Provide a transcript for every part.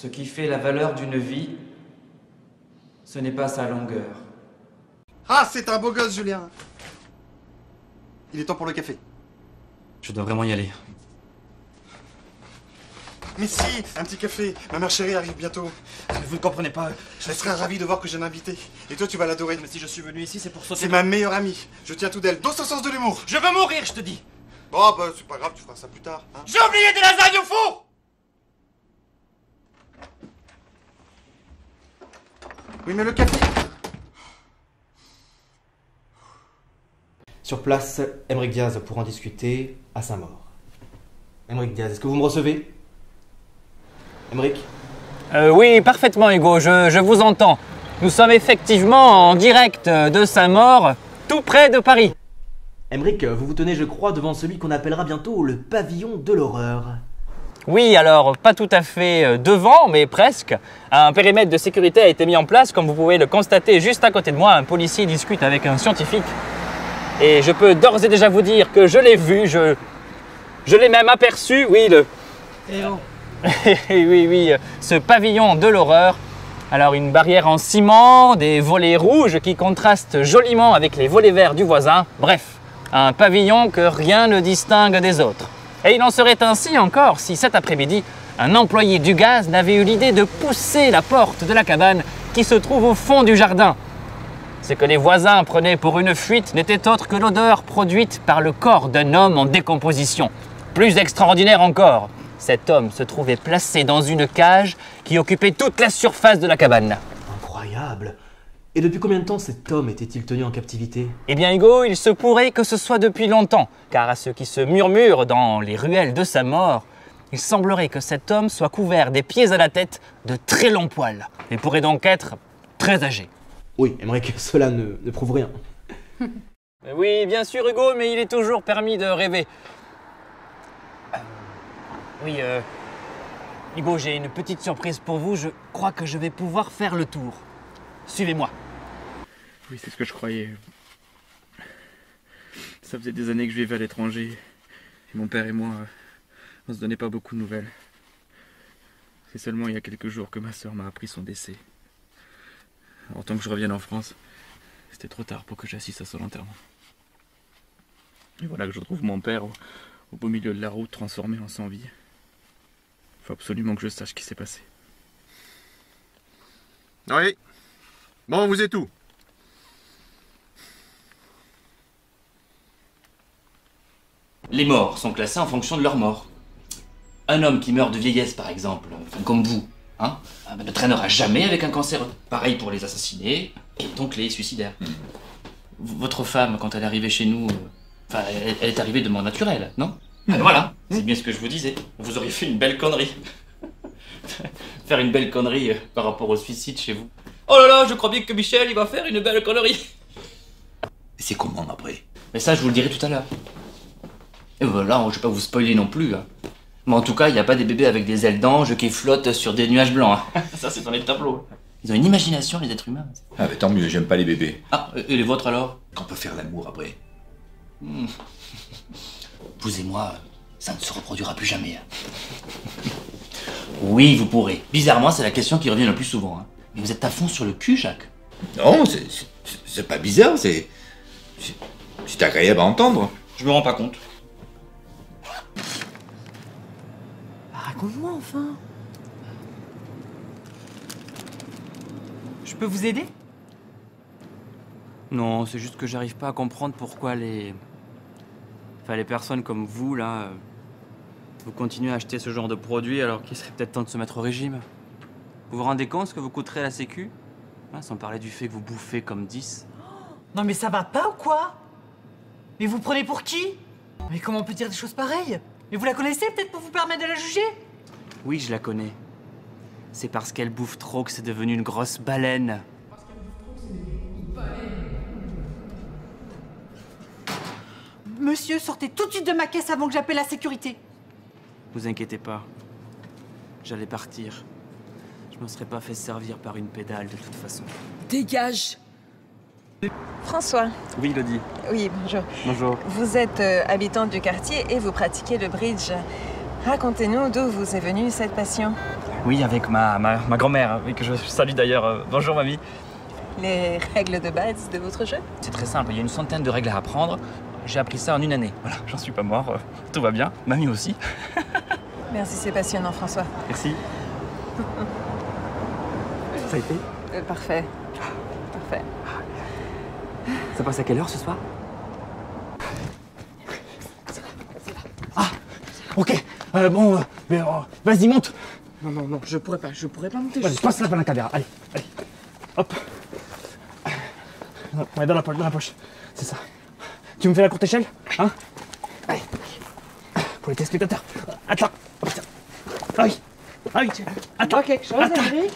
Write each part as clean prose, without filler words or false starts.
Ce qui fait la valeur d'une vie, ce n'est pas sa longueur. Ah, c'est un beau gosse, Julien. Il est temps pour le café. Je dois vraiment y aller. Mais si, un petit café. Ma mère chérie arrive bientôt. Vous ne comprenez pas. Je serai ravi de voir que j'ai un invité. Et toi, tu vas l'adorer. Mais si je suis venu ici, c'est pour sauver... C'est ma meilleure amie. Je tiens tout d'elle. Dans son sens de l'humour. Je veux mourir, je te dis. Bon, bah, c'est pas grave, tu feras ça plus tard. Hein. J'ai oublié des lasagnes au four. Oui, mais le café... Sur place, Aymeric Diaz pour en discuter à sa mort. Aymeric Diaz, est-ce que vous me recevez? Aymeric? Oui, parfaitement, Hugo, je vous entends. Nous sommes effectivement en direct de Saint-Maur, tout près de Paris. Aymeric, vous vous tenez, je crois, devant celui qu'on appellera bientôt le pavillon de l'horreur. Oui, alors pas tout à fait devant, mais presque. Un périmètre de sécurité a été mis en place, comme vous pouvez le constater juste à côté de moi. Un policier discute avec un scientifique. Et je peux d'ores et déjà vous dire que je l'ai vu, je l'ai même aperçu, oui, oui, ce pavillon de l'horreur. Alors une barrière en ciment, des volets rouges qui contrastent joliment avec les volets verts du voisin. Bref, un pavillon que rien ne distingue des autres. Et il en serait ainsi encore si cet après-midi, un employé du gaz n'avait eu l'idée de pousser la porte de la cabane qui se trouve au fond du jardin. Ce que les voisins prenaient pour une fuite n'était autre que l'odeur produite par le corps d'un homme en décomposition. Plus extraordinaire encore, cet homme se trouvait placé dans une cage qui occupait toute la surface de la cabane. Incroyable. Et depuis combien de temps cet homme était-il tenu en captivité? Eh bien Hugo, il se pourrait que ce soit depuis longtemps, car à ce qui se murmure dans les ruelles de sa mort, il semblerait que cet homme soit couvert des pieds à la tête de très longs poils, et pourrait donc être très âgé. Oui, Aymeric, cela ne prouve rien. Oui, bien sûr Hugo, mais il est toujours permis de rêver. Oui, Hugo, j'ai une petite surprise pour vous. Je crois que je vais pouvoir faire le tour. Suivez-moi. Oui, c'est ce que je croyais. Ça faisait des années que je vivais à l'étranger. Et mon père et moi, on se donnait pas beaucoup de nouvelles. C'est seulement il y a quelques jours que ma sœur m'a appris son décès. Alors, tant que je revienne en France, c'était trop tard pour que j'assiste à son enterrement. Et voilà que je retrouve mon père au beau milieu de la route, transformé en sans-vie. Il faut absolument que je sache ce qui s'est passé. Oui. Bon, vous êtes où? Les morts sont classés en fonction de leur mort. Un homme qui meurt de vieillesse, par exemple, enfin, comme vous, hein, ne traînera jamais avec un cancer. Pareil pour les assassinés et donc les suicidaires. Votre femme, quand elle est arrivée chez nous, elle est arrivée de mort naturelle, non? Voilà, c'est bien ce que je vous disais. Vous auriez fait une belle connerie. Faire une belle connerie par rapport au suicide chez vous. Oh là là, je crois bien que Michel, il va faire une belle connerie. C'est comment après? Mais ça, je vous le dirai tout à l'heure. Et voilà, je vais pas vous spoiler non plus. Hein. Mais en tout cas, il n'y a pas des bébés avec des ailes d'ange qui flottent sur des nuages blancs. Hein. Ça, c'est dans les tableaux. Ils ont une imagination, les êtres humains. Ah, mais tant mieux, j'aime pas les bébés. Ah, et les vôtres alors? Qu'on peut faire l'amour après. Vous et moi, ça ne se reproduira plus jamais. Hein. Oui, vous pourrez. Bizarrement, c'est la question qui revient le plus souvent. Hein. Mais vous êtes à fond sur le cul, Jacques? Non, c'est pas bizarre, c'est agréable à entendre. Je me rends pas compte. Raconte-moi enfin. Je peux vous aider? Non, c'est juste que j'arrive pas à comprendre pourquoi les personnes comme vous, là, vous continuez à acheter ce genre de produits alors qu'il serait peut-être temps de se mettre au régime. Vous vous rendez compte ce que vous coûterez à la sécu? Hein, sans parler du fait que vous bouffez comme 10. Non mais ça va pas ou quoi? Mais vous prenez pour qui? Mais comment on peut dire des choses pareilles? Mais vous la connaissez peut-être pour vous permettre de la juger? Oui, je la connais. C'est parce qu'elle bouffe trop que c'est devenu une grosse baleine. Monsieur, sortez tout de suite de ma caisse avant que j'appelle la sécurité. Vous inquiétez pas. J'allais partir. Je me serais pas fait servir par une pédale de toute façon. Dégage! François. Oui, Elodie. Oui, bonjour. Bonjour. Vous êtes habitant du quartier et vous pratiquez le bridge. Racontez-nous d'où vous est venue cette passion. Oui, avec ma grand-mère, oui, que je salue d'ailleurs. Bonjour mamie. Les règles de base de votre jeu? C'est très simple, il y a une centaine de règles à apprendre. J'ai appris ça en 1 année. Voilà, j'en suis pas mort, tout va bien. Mamie aussi. Merci, c'est passionnant, François. Merci. Ça a été? Parfait. Parfait. Ça passe à quelle heure ce soir? Ah, ok. Bon, vas-y, monte. Non, je pourrais pas monter. Vas-y, passe là par la caméra. Allez. Hop. Ouais, dans la poche. C'est ça. Tu me fais la courte échelle? Hein? Allez. Pour les téléspectateurs. Attends. Oh, putain. Ah oui. Attends. Quelque chose, Henrik?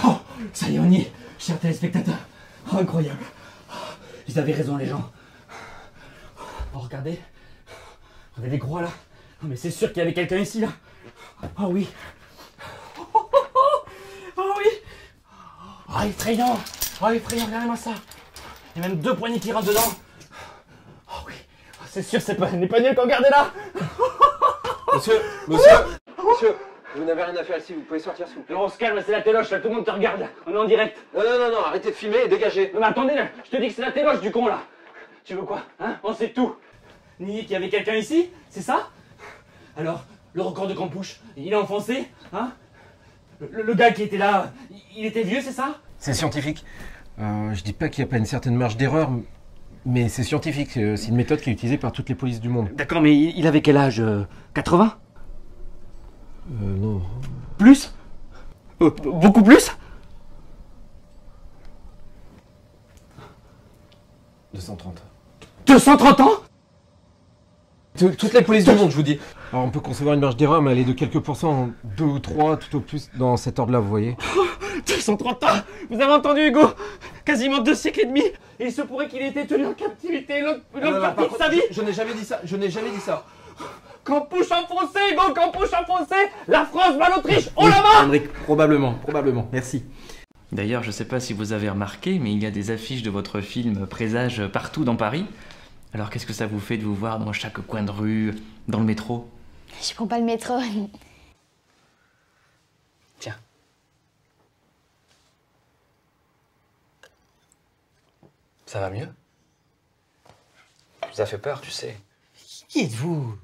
Oh, ça y est, on y est, chers téléspectateurs. Oh, incroyable. Ils avaient raison, les gens. Oh, regardez. Regardez les croix, là. Oh, mais c'est sûr qu'il y avait quelqu'un ici, là. Oh oui. Oh oui. Oh, effrayant. Regardez-moi ça. Il y a même 2 poignées qui rentrent dedans. Oh oui. Oh, c'est sûr, c'est pas nul qu'on regardait là. Monsieur, vous n'avez rien à faire ici, vous pouvez sortir s'il vous plaît. Non, on se calme, c'est la téloche, là, tout le monde te regarde. On est en direct. Non, arrêtez de filmer et dégagez. Non mais attendez, là, je te dis que c'est la téloche du con, là. Tu veux quoi, hein? On sait tout. Ni qu'il y avait quelqu'un ici, c'est ça? Alors, le record de Campouche, il est enfoncé, hein? Le gars qui était là, il était vieux, c'est ça? C'est scientifique. Je dis pas qu'il n'y a pas une certaine marge d'erreur, mais c'est scientifique. C'est une méthode qui est utilisée par toutes les polices du monde. D'accord, mais il avait quel âge? 80? Non. Plus? Beaucoup plus? 230. 230 ans? Toutes les polices du monde, je vous dis. Alors on peut concevoir une marge d'erreur, mais elle est de quelques pourcents, 2 ou 3, tout au plus, dans cet ordre-là, vous voyez. 230 ans! Vous avez entendu, Hugo? Quasiment 2 siècles et demi! Et il se pourrait qu'il ait été tenu en captivité l'autre partie de sa vie! Je n'ai jamais dit ça. Campouche enfoncé, Hugo! Campouche enfoncé! La France bat l'Autriche! On la bat! Henrik, probablement. Merci. D'ailleurs, je sais pas si vous avez remarqué, mais il y a des affiches de votre film Présage partout dans Paris. Alors qu'est-ce que ça vous fait de vous voir dans chaque coin de rue, dans le métro? Je prends pas le métro. Tiens. Ça va mieux? Tu nous as fait peur, tu sais. Qui êtes-vous?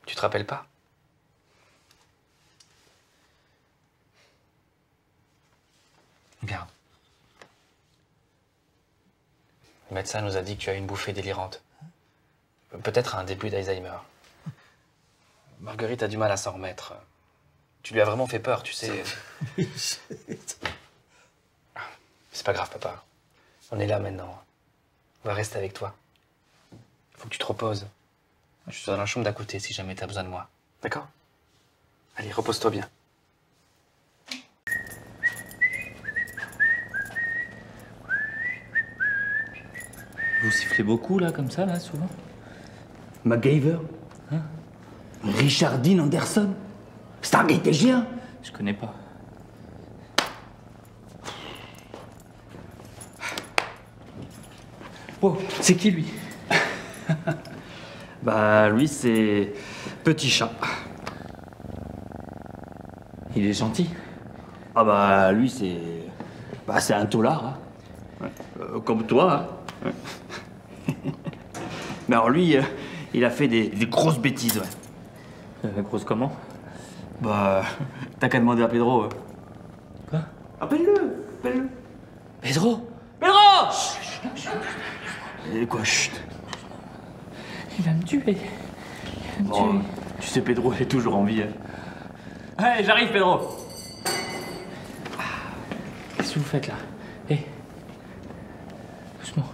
Tu te rappelles pas? Regarde. Le médecin nous a dit que tu as eu une bouffée délirante. Peut-être un début d'Alzheimer. Marguerite a du mal à s'en remettre. Tu lui as vraiment fait peur, tu sais. C'est pas grave, papa. On est là maintenant. On va rester avec toi. Faut que tu te reposes. Je suis dans la chambre d'à côté si jamais t'as besoin de moi. D'accord? Allez, repose-toi bien. Vous sifflez beaucoup, là, comme ça, là, souvent? MacGyver, Hein? Richard Dean Anderson, Stargate SG1. Je connais pas. Oh, c'est qui lui? Bah, lui, c'est Petit Chat. Il est gentil. Ah bah, lui, c'est... Bah, c'est un taulard, hein. Ouais. Comme toi, hein. Ouais. Mais alors lui, il a fait des grosses bêtises, ouais. Grosses comment? Bah, t'as qu'à demander à Pedro. Quoi? Appelle-le. Pedro? Et quoi, chut. Il va me tuer. Oh, tu sais, Pedro, il est toujours en vie. Hey, j'arrive, Pedro. Qu'est-ce que vous faites là? Hé. Doucement.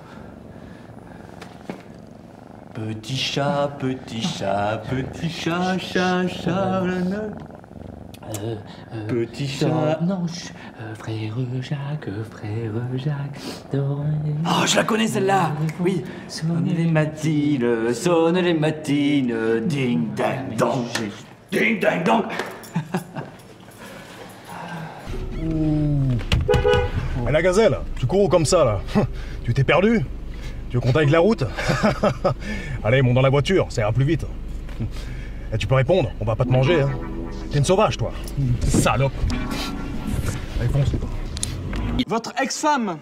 Petit chat, chat, Petit chat. Non, frère Jacques, dormez. Oh, je la connais celle-là. Oui. Sonne les matines, ding dang dong. Ding dang dong. La gazelle, tu cours comme ça là. Tu t'es perdu? Tu veux qu'on t'aille avec la route? Allez, monte dans la voiture, ça ira plus vite. Eh, tu peux répondre, on va pas te manger, hein. T'es une sauvage, toi. Salope. Allez, fonce. Votre ex-femme,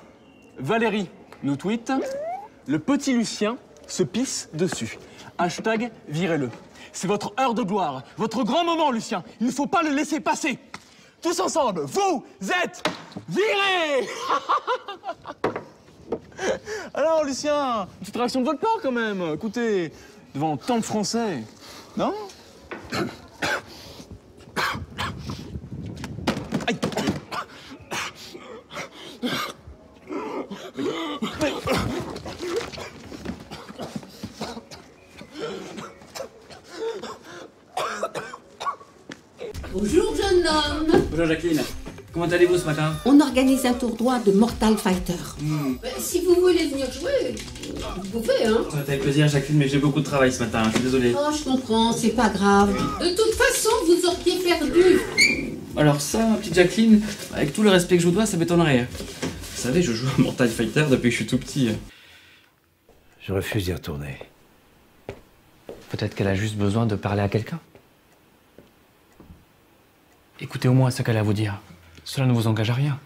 Valérie, nous tweet « Le petit Lucien se pisse dessus. Hashtag virez-le. C'est votre heure de gloire, votre grand moment, Lucien. Il ne faut pas le laisser passer. Tous ensemble, vous êtes virés. » Alors, Lucien, une petite réaction de votre part, quand même. Écoutez, devant tant de Français, non? Aïe. Bonjour jeune homme. Bonjour Jacqueline. Comment allez-vous ce matin? On organise un tournoi de Mortal Fighter. Si vous voulez venir jouer, vous pouvez, hein. Ça va être avec plaisir Jacqueline, mais j'ai beaucoup de travail ce matin, je suis désolé. Oh, je comprends, c'est pas grave. De toute façon, vous auriez perdu. Alors ça, ma petite Jacqueline, avec tout le respect que je vous dois, ça m'étonnerait. Vous savez, je joue à Mortal Fighter depuis que je suis tout petit. Je refuse d'y retourner. Peut-être qu'elle a juste besoin de parler à quelqu'un. Écoutez au moins ce qu'elle a à vous dire. Cela ne vous engage à rien.